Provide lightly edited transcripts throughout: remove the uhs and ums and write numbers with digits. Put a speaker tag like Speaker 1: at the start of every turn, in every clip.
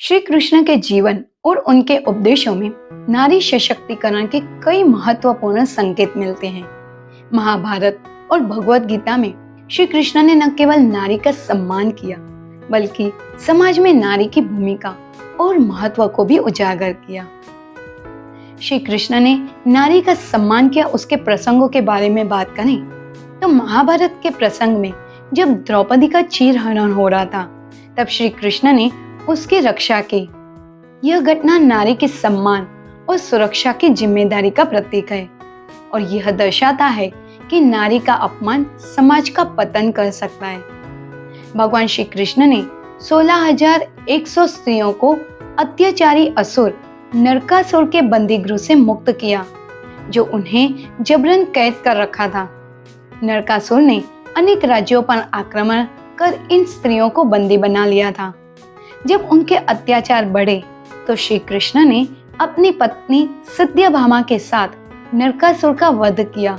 Speaker 1: श्री कृष्ण के जीवन और उनके उपदेशों में नारी सशक्तिकरण के कई महत्वपूर्ण संकेत मिलते हैं। महाभारत और भगवत गीता में श्री कृष्ण ने न केवल नारी का सम्मान किया, बल्कि समाज में नारी की भूमिका और महत्व को भी उजागर किया। श्री कृष्ण ने नारी का सम्मान किया उसके प्रसंगों के बारे में बात करें तो महाभारत के प्रसंग में जब द्रौपदी का चीरहरण हो रहा था, तब श्री कृष्ण ने उसकी रक्षा की। यह घटना नारी के सम्मान और सुरक्षा की जिम्मेदारी का प्रतीक है और यह दर्शाता है कि नारी का अपमान समाज का पतन कर सकता है। भगवान श्री कृष्ण ने 16,100 स्त्रियों को अत्याचारी असुर नरकासुर के बंदीगृह से मुक्त किया, जो उन्हें जबरन कैद कर रखा था। नरकासुर ने अनेक राज्यों पर आक्रमण कर इन स्त्रियों को बंदी बना लिया था। जब उनके अत्याचार बढ़े तो श्री कृष्ण ने अपनी पत्नी सत्यभामा के साथ नरकासुर का वध किया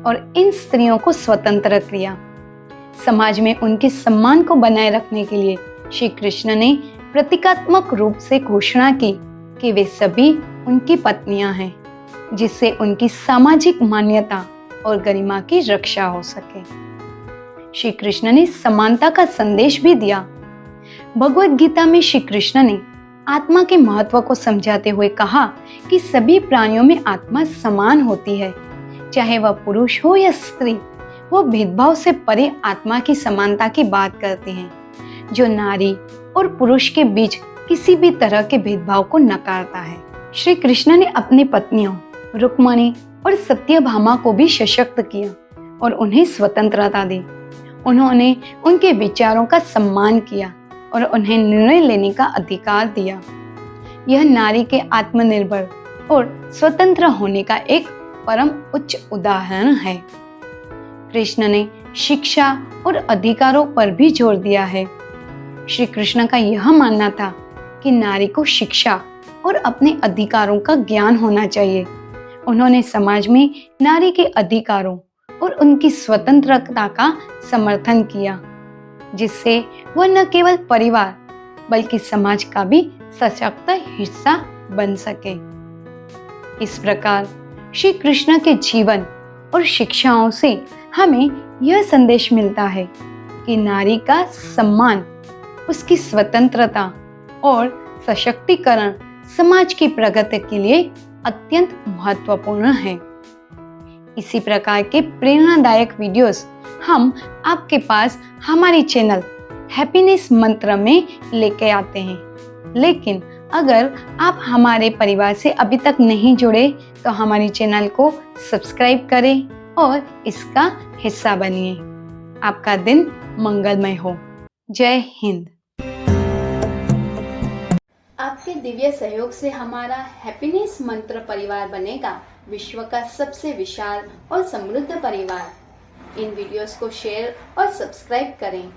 Speaker 1: और इन स्त्रियों को स्वतंत्र किया। समाज में उनके सम्मान को बनाए रखने के लिए श्री कृष्ण ने प्रतीकात्मक रूप से घोषणा की कि वे सभी उनकी पत्नियां हैं, जिससे उनकी सामाजिक मान्यता और गरिमा की रक्षा हो सके। श्री कृष्ण ने समानता का संदेश भी दिया। भगवत गीता में श्री कृष्ण ने आत्मा के महत्व को समझाते हुए कहा कि सभी प्राणियों में आत्मा समान होती है, चाहे वह पुरुष हो या स्त्री। वो भेदभाव से परे आत्मा की समानता की बात करते हैं, जो नारी और पुरुष के बीच किसी भी तरह के भेदभाव को नकारता है। श्री कृष्ण ने अपनी पत्नियों रुक्मिणी और सत्यभामा को भी सशक्त किया और उन्हें स्वतंत्रता दी। उन्होंने उनके विचारों का सम्मान किया और उन्हें निर्णय लेने का अधिकार दिया। यह नारी के आत्मनिर्भर और स्वतंत्र होने का एक परम उच्च उदाहरण है। कृष्ण ने शिक्षा और अधिकारों पर भी जोर दिया है। श्री कृष्ण का यह मानना था कि नारी को शिक्षा और अपने अधिकारों का ज्ञान होना चाहिए। उन्होंने समाज में नारी के अधिकारों और उनकी स्वतंत्रता का समर्थन किया, जिससे वह न केवल परिवार बल्कि समाज का भी सशक्त हिस्सा बन सके। इस प्रकार श्री कृष्ण के जीवन और शिक्षाओं से हमें यह संदेश मिलता है कि नारी का सम्मान, उसकी स्वतंत्रता और सशक्तिकरण समाज की प्रगति के लिए अत्यंत महत्वपूर्ण है। इसी प्रकार के प्रेरणादायक वीडियोस हम आपके पास हमारे चैनल हैप्पीनेस मंत्र में लेके आते हैं। लेकिन अगर आप हमारे परिवार से अभी तक नहीं जुड़े तो हमारे चैनल को सब्सक्राइब करें और इसका हिस्सा बनिए। आपका दिन मंगलमय हो। जय हिंद।
Speaker 2: आपके दिव्य सहयोग से हमारा हैप्पीनेस मंत्र परिवार बनेगा विश्व का सबसे विशाल और समृद्ध परिवार। इन वीडियोस को शेयर और सब्सक्राइब करें।